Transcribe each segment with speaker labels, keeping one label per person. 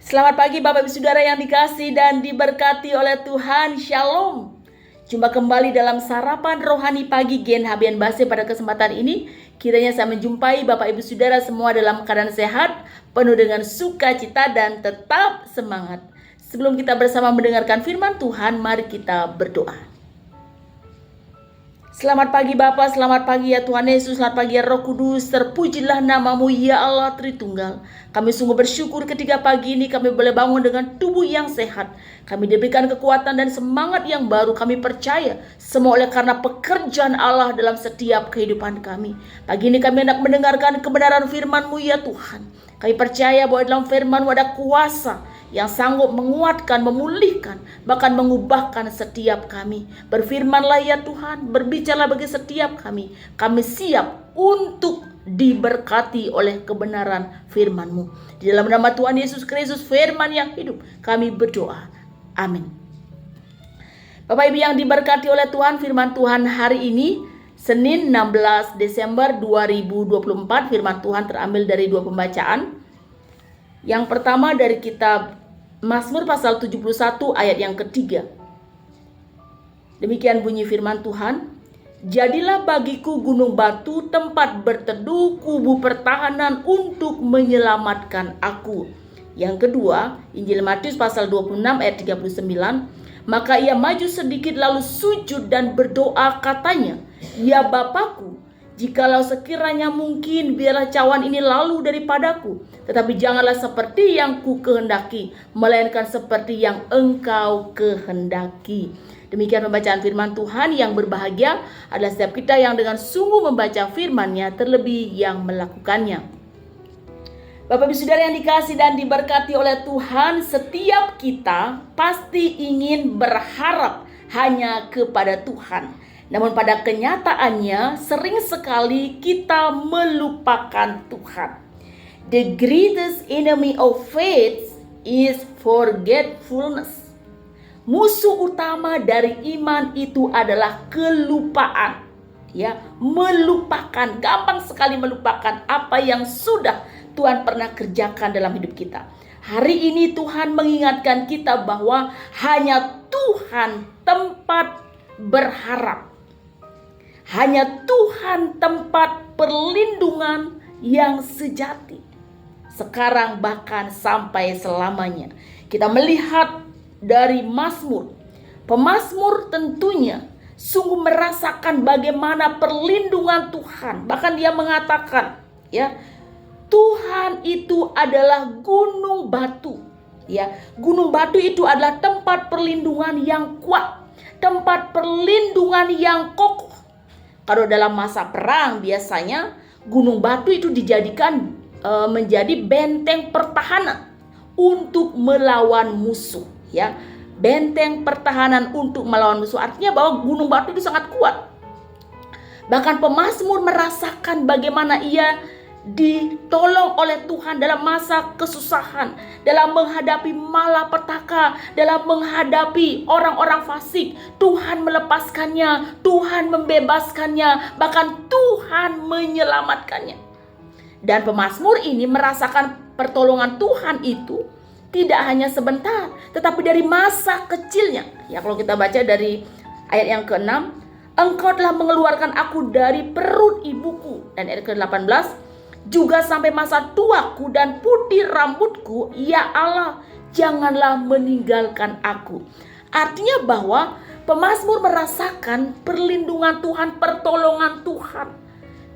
Speaker 1: Selamat pagi Bapak Ibu Saudara yang dikasihi dan diberkati oleh Tuhan. Shalom. Jumpa kembali dalam sarapan rohani pagi Gen Habian Base pada kesempatan ini. Kiranya saya menjumpai Bapak Ibu Saudara semua dalam keadaan sehat, penuh dengan sukacita dan tetap semangat. Sebelum kita bersama mendengarkan firman Tuhan, mari kita berdoa. Selamat pagi Bapa, selamat pagi ya Tuhan Yesus, selamat pagi ya Roh Kudus, terpujilah namamu ya Allah Tritunggal. Kami sungguh bersyukur ketika pagi ini kami boleh bangun dengan tubuh yang sehat. Kami diberikan kekuatan dan semangat yang baru. Kami percaya semua oleh karena pekerjaan Allah dalam setiap kehidupan kami. Pagi ini kami hendak mendengarkan kebenaran firman-Mu ya Tuhan. Kami percaya bahwa dalam firman-Mu ada kuasa yang sanggup menguatkan, memulihkan, bahkan mengubahkan setiap kami. Berfirmanlah ya Tuhan, berbicaralah bagi setiap kami. Kami siap untuk diberkati oleh kebenaran firman-Mu. Di dalam nama Tuhan Yesus Kristus, firman yang hidup, kami berdoa. Amin. Bapak Ibu yang diberkati oleh Tuhan, firman Tuhan hari ini, Senin 16 Desember 2024, firman Tuhan terambil dari dua pembacaan. Yang pertama dari kitab Mazmur pasal 71 ayat yang ketiga. Demikian bunyi firman Tuhan. Jadilah bagiku gunung batu, tempat berteduh, kubu pertahanan untuk menyelamatkan aku. Yang kedua, Injil Matius pasal 26 ayat 39. Maka ia maju sedikit lalu sujud dan berdoa katanya, ya Bapakku, jikalau sekiranya mungkin biarlah cawan ini lalu daripadaku, tetapi janganlah seperti yang ku kehendaki, melainkan seperti yang Engkau kehendaki. Demikian pembacaan firman Tuhan. Yang berbahagia adalah setiap kita yang dengan sungguh membaca firman-Nya, terlebih yang melakukannya. Bapak Ibu Saudara yang dikasihi dan diberkati oleh Tuhan, setiap kita pasti ingin berharap hanya kepada Tuhan. Namun pada kenyataannya sering sekali kita melupakan Tuhan. The greatest enemy of faith is forgetfulness. Musuh utama dari iman itu adalah kelupaan. Ya, melupakan, gampang sekali melupakan apa yang sudah Tuhan pernah kerjakan dalam hidup kita. Hari ini Tuhan mengingatkan kita bahwa hanya Tuhan tempat berharap. Hanya Tuhan tempat perlindungan yang sejati. Sekarang bahkan sampai selamanya. Kita melihat dari Mazmur. Pemazmur tentunya sungguh merasakan bagaimana perlindungan Tuhan. Bahkan dia mengatakan, ya, Tuhan itu adalah gunung batu. Ya, gunung batu itu adalah tempat perlindungan yang kuat, tempat perlindungan yang kokoh. Kalau dalam masa perang biasanya gunung batu itu dijadikan menjadi benteng pertahanan untuk melawan musuh, ya. Benteng pertahanan untuk melawan musuh artinya bahwa gunung batu itu sangat kuat. Bahkan pemazmur merasakan bagaimana ia ditolong oleh Tuhan dalam masa kesusahan, dalam menghadapi malapetaka, dalam menghadapi orang-orang fasik. Tuhan melepaskannya, Tuhan membebaskannya, bahkan Tuhan menyelamatkannya. Dan pemazmur ini merasakan pertolongan Tuhan itu tidak hanya sebentar, tetapi dari masa kecilnya. Ya, kalau kita baca dari ayat yang ke-6, Engkau telah mengeluarkan aku dari perut ibuku. Dan ayat ke-18, juga sampai masa tuaku dan putih rambutku, ya Allah, janganlah meninggalkan aku. Artinya bahwa pemazmur merasakan perlindungan Tuhan, pertolongan Tuhan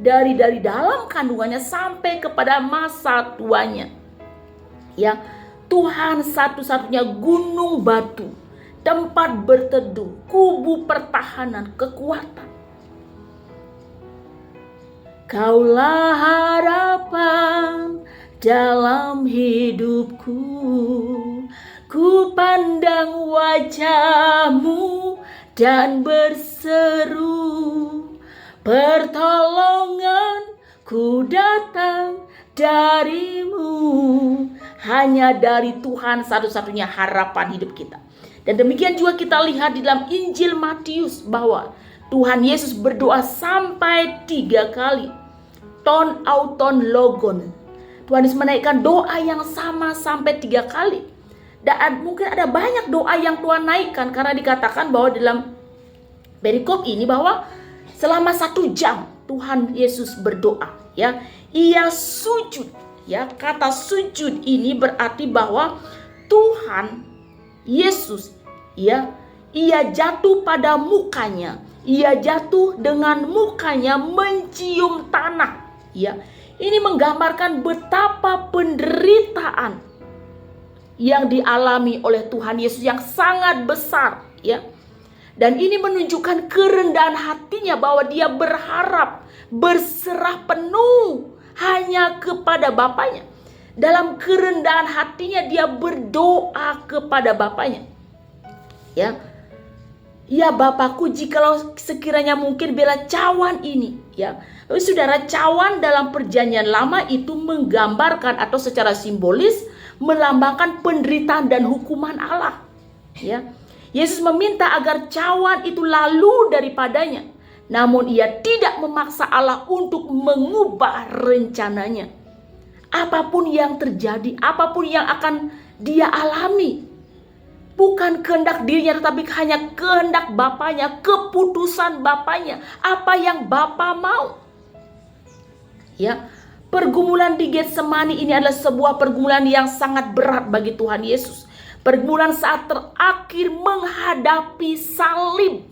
Speaker 1: dari dalam kandungannya sampai kepada masa tuanya. Ya, Tuhan satu-satunya gunung batu, tempat berteduh, kubu pertahanan, kekuatan. Kaulah harapan dalam hidupku, ku pandang wajah-Mu dan berseru, pertolonganku datang dari-Mu. Hanya dari Tuhan satu-satunya harapan hidup kita. Dan demikian juga kita lihat di dalam Injil Matius bahwa Tuhan Yesus berdoa sampai 3 kali. Ton auton logon. Tuhan Yesus menaikkan doa yang sama sampai 3 kali. Dan mungkin ada banyak doa yang Tuhan naikkan, karena dikatakan bahwa dalam perikop ini bahwa selama 1 jam Tuhan Yesus berdoa, ya. Ia sujud, ya. Kata sujud ini berarti bahwa Tuhan Yesus, ya, ia jatuh pada mukanya. Ia jatuh dengan mukanya mencium tanah, ya. Ini menggambarkan betapa penderitaan yang dialami oleh Tuhan Yesus yang sangat besar, ya. Dan ini menunjukkan kerendahan hatinya bahwa dia berharap, berserah penuh hanya kepada Bapaknya. Dalam kerendahan hatinya dia berdoa kepada Bapaknya, ya. Ya Bapakku, jikalau sekiranya mungkin biarlah cawan ini, ya. Tapi saudara, cawan dalam perjanjian lama itu menggambarkan atau secara simbolis melambangkan penderitaan dan hukuman Allah, ya. Yesus meminta agar cawan itu lalu daripadanya, namun ia tidak memaksa Allah untuk mengubah rencananya. Apapun yang terjadi, apapun yang akan dia alami, bukan kehendak dirinya tetapi hanya kehendak Bapaknya, keputusan Bapaknya, apa yang Bapa mau. Ya, pergumulan di Getsemani ini adalah sebuah pergumulan yang sangat berat bagi Tuhan Yesus. Pergumulan saat terakhir menghadapi salib,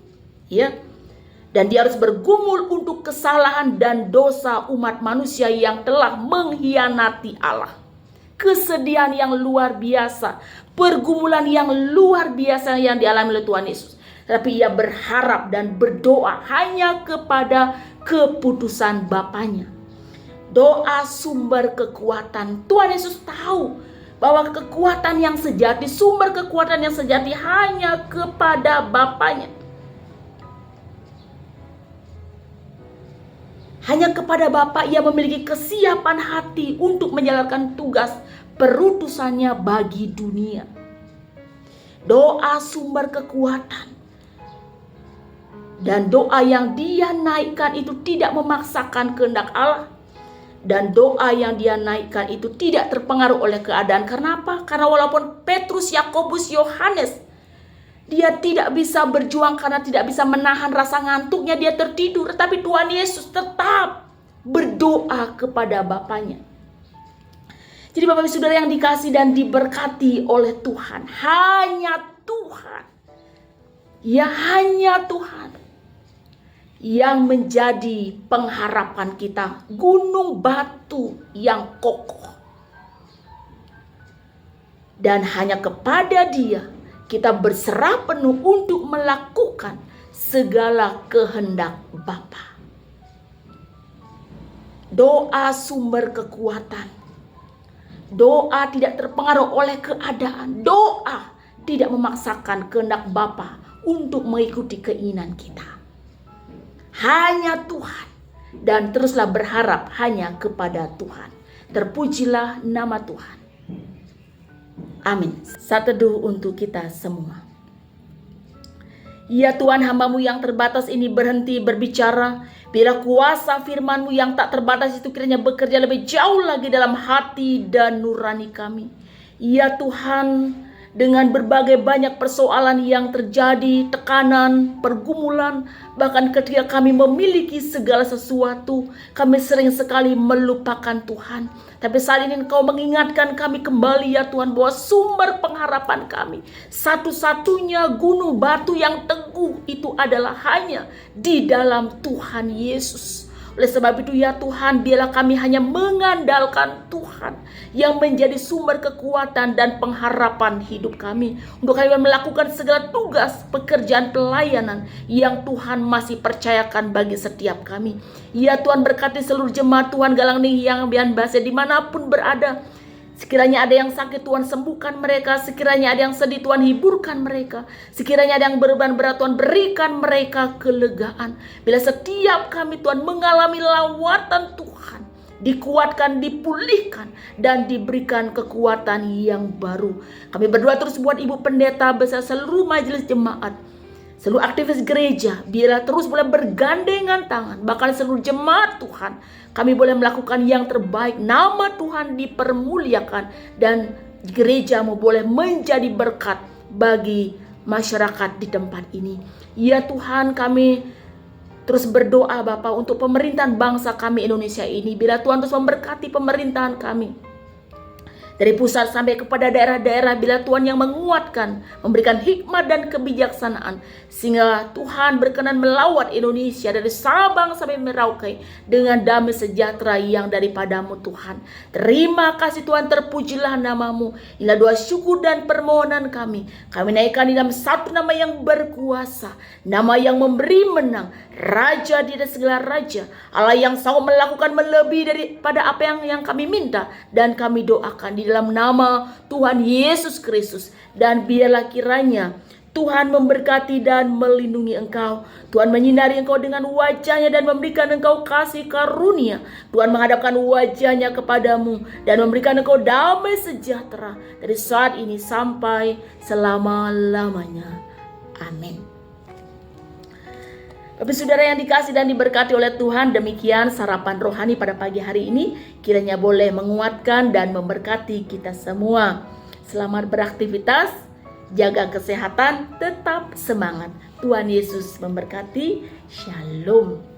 Speaker 1: ya. Dan dia harus bergumul untuk kesalahan dan dosa umat manusia yang telah mengkhianati Allah. Kesedihan yang luar biasa, pergumulan yang luar biasa yang dialami oleh Tuhan Yesus. Tapi ia berharap dan berdoa hanya kepada keputusan Bapaknya. Doa sumber kekuatan. Tuhan Yesus tahu bahwa kekuatan yang sejati, sumber kekuatan yang sejati hanya kepada Bapaknya. Hanya kepada Bapa ia memiliki kesiapan hati untuk menjalankan tugas perutusannya bagi dunia. Doa sumber kekuatan. Dan doa yang dia naikkan itu tidak memaksakan kehendak Allah. Dan doa yang dia naikkan itu tidak terpengaruh oleh keadaan. Karena apa? Karena walaupun Petrus, Yakobus, Yohanes, dia tidak bisa berjuang karena tidak bisa menahan rasa ngantuknya, dia tertidur. Tetapi Tuhan Yesus tetap berdoa kepada Bapaknya. Jadi Bapak Ibu Saudara yang dikasih dan diberkati oleh Tuhan, hanya Tuhan, ya hanya Tuhan yang menjadi pengharapan kita, gunung batu yang kokoh. Dan hanya kepada Dia kita berserah penuh untuk melakukan segala kehendak Bapa. Doa sumber kekuatan. Doa tidak terpengaruh oleh keadaan. Doa tidak memaksakan kehendak Bapa untuk mengikuti keinginan kita. Hanya Tuhan, dan teruslah berharap hanya kepada Tuhan. Terpujilah nama Tuhan. Amin. Saat teduh untuk kita semua. Ya Tuhan, hamba-Mu yang terbatas ini berhenti berbicara. Bila kuasa firman-Mu yang tak terbatas itu kiranya bekerja lebih jauh lagi dalam hati dan nurani kami. Ya Tuhan, dengan berbagai banyak persoalan yang terjadi, tekanan, pergumulan, bahkan ketika kami memiliki segala sesuatu, kami sering sekali melupakan Tuhan. Tapi saat ini Engkau mengingatkan kami kembali ya Tuhan, bahwa sumber pengharapan kami, satu-satunya gunung batu yang teguh itu adalah hanya di dalam Tuhan Yesus. Oleh sebab itu ya Tuhan, biarlah kami hanya mengandalkan Tuhan yang menjadi sumber kekuatan dan pengharapan hidup kami, untuk kami melakukan segala tugas pekerjaan pelayanan yang Tuhan masih percayakan bagi setiap kami. Ya Tuhan, berkati seluruh jemaat Tuhan Galang Ning yang Bian Base dimanapun berada. Sekiranya ada yang sakit, Tuhan sembuhkan mereka. Sekiranya ada yang sedih, Tuhan hiburkan mereka. Sekiranya ada yang beban berat, Tuhan berikan mereka kelegaan. Bila setiap kami Tuhan mengalami lawatan Tuhan, dikuatkan, dipulihkan, dan diberikan kekuatan yang baru. Kami berdoa terus buat Ibu Pendeta beserta seluruh majelis jemaat. seluruh aktivis gereja, biarlah terus boleh bergandengan tangan. Bahkan seluruh jemaat Tuhan, kami boleh melakukan yang terbaik. Nama Tuhan dipermuliakan dan gerejamu boleh menjadi berkat bagi masyarakat di tempat ini. Ya Tuhan, kami terus berdoa Bapa untuk pemerintahan bangsa kami Indonesia ini. Bila Tuhan terus memberkati pemerintahan kami, dari pusat sampai kepada daerah-daerah, bila Tuhan yang menguatkan, memberikan hikmat dan kebijaksanaan, sehingga Tuhan berkenan melawat Indonesia dari Sabang sampai Merauke dengan damai sejahtera yang daripadamu Tuhan. Terima kasih Tuhan, terpujilah namamu. Inilah doa syukur dan permohonan kami. Kami naikkan di dalam satu nama yang berkuasa, nama yang memberi menang, Raja di atas segala raja, Allah yang sanggup melakukan melebihi daripada apa yang kami minta dan kami doakan di dalam nama Tuhan Yesus Kristus. Dan biarlah kiranya Tuhan memberkati dan melindungi engkau. Tuhan menyinari engkau dengan wajahnya dan memberikan engkau kasih karunia. Tuhan menghadapkan wajahnya kepadamu dan memberikan engkau damai sejahtera dari saat ini sampai selama-lamanya. Amin. Bapak saudara yang dikasih dan diberkati oleh Tuhan, demikian sarapan rohani pada pagi hari ini. Kiranya boleh menguatkan dan memberkati kita semua. Selamat beraktivitas, jaga kesehatan, tetap semangat. Tuhan Yesus memberkati. Shalom.